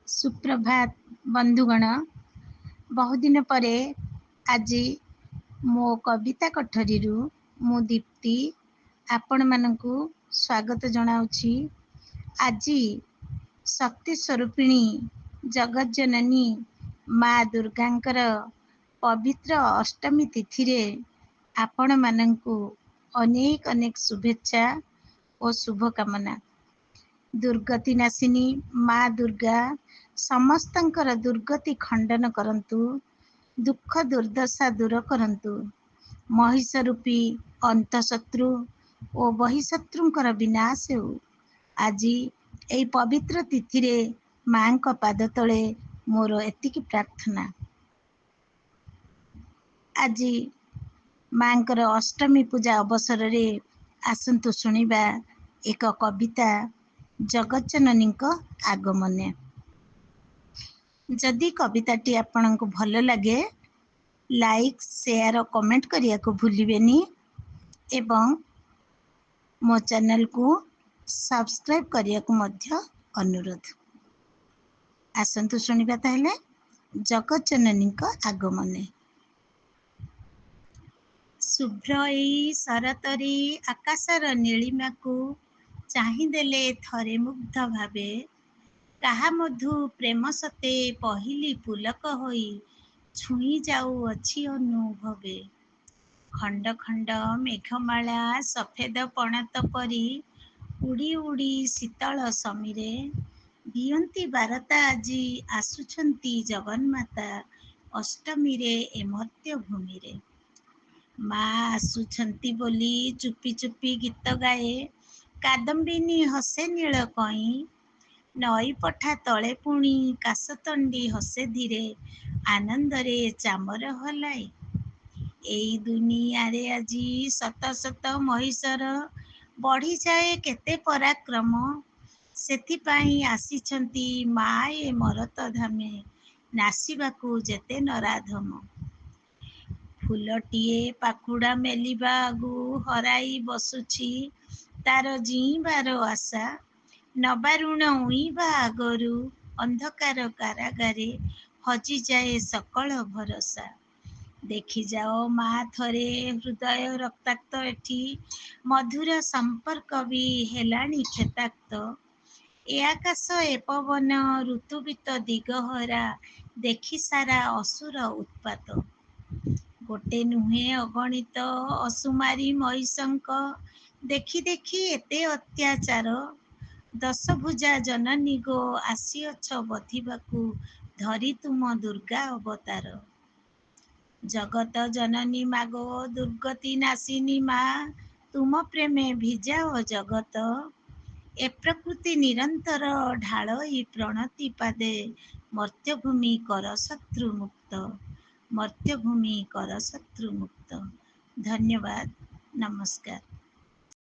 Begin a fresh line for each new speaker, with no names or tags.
सुप्रभात बंधुगण। बहुदिन परे आज मो कविता कठरी मु दीप्ति आपण मानकु स्वागत जनाउछि। आज शक्ति स्वरूपिणी जगत जननी माँ दुर्गांकर पवित्र अष्टमी तिथि रे आपण मानकु अनेक अनेक शुभेच्छा और शुभकामना। दुर्गति नाशिनी माँ दुर्गा समस्तंकर दुर्गति खंडन करंतु, दुख दुर्दशा दूर करंतु। महिष रूपी अंतशत्रु और बहिशत्रुंकर विनाश हो। आज यही पवित्र तिथि रे माँ का पाद तले मोर एतिकी प्रार्थना। आज माँकर अष्टमी पूजा अवसर रे आसंतु शुणिबा एक कविता जगज्जननी आगमने। जदि कविताटी आपनको भल लगे लाइक शेयर और कमेंट करिया को भूलिबेनी एवं मो चैनल को सब्सक्राइब करिया को मध्य अनुरोध। आसंतु शुणिबा ताहले जगज्जननी आगमने। शुभ्र एई शरतरी आकाशर नीलिमा को चाहिदेले थरे मुग्ध भावे। काहा मधु प्रेम सते पहिली पुलक होई छुई जाऊअछि अनुभवे। खंड खंड मेघमाला सफेद पणत परी उड़ी उड़ी शीतल समीरे दियंती बारता आजी आसुछंती जगन्माता अष्टमी रे एमर्त्य भूमि रे। माँ आसुछंती बोली चुपी चुपी गीत गाए कादम्बिनी हसे नील कई। नई पठा तले पुणी काशतंडी हसे धीरे आनंदरे चामर हलाई। एई दुनिया रे आजी शत शत महिषर बढ़ी जाए केते पराक्रम। सेथिपाई आसीछंती माँ ए मरत धामे नासिबाकू जेते नराधम। फूलटिए पाखुड़ा मेलिबा आगु हराई बसुछि तार जीवार आशा। नबारुण उइबा आगरु अंधकार कारागारे हजि जाए सकल भरोसा। देखि जाओ माँ थरे हृदय रक्ताक्त एठी मधुर संपर्क भी हेलाणी खेताक्त। ए आकाश ए पवन ऋतुवित दिगहरा देखि सारा असुर उत्पात। गोटे नुहे अगणित असुमारी महिषंक देखि देखि एते अत्याचार। दश भुजा जननी गो आसिअछ बधिबाकू धरी तुम दुर्गा अवतार। जगत जननी मागो दुर्गति नाशिनी माँ तुम प्रेमे भिजाओ जगत। ए प्रकृति निरंतर ढाळई प्रणति पादे मर्त्यभूमि कर शत्रु मुक्त। मर्त्यभूमि कर शत्रु मुक्त। धन्यवाद। नमस्कार।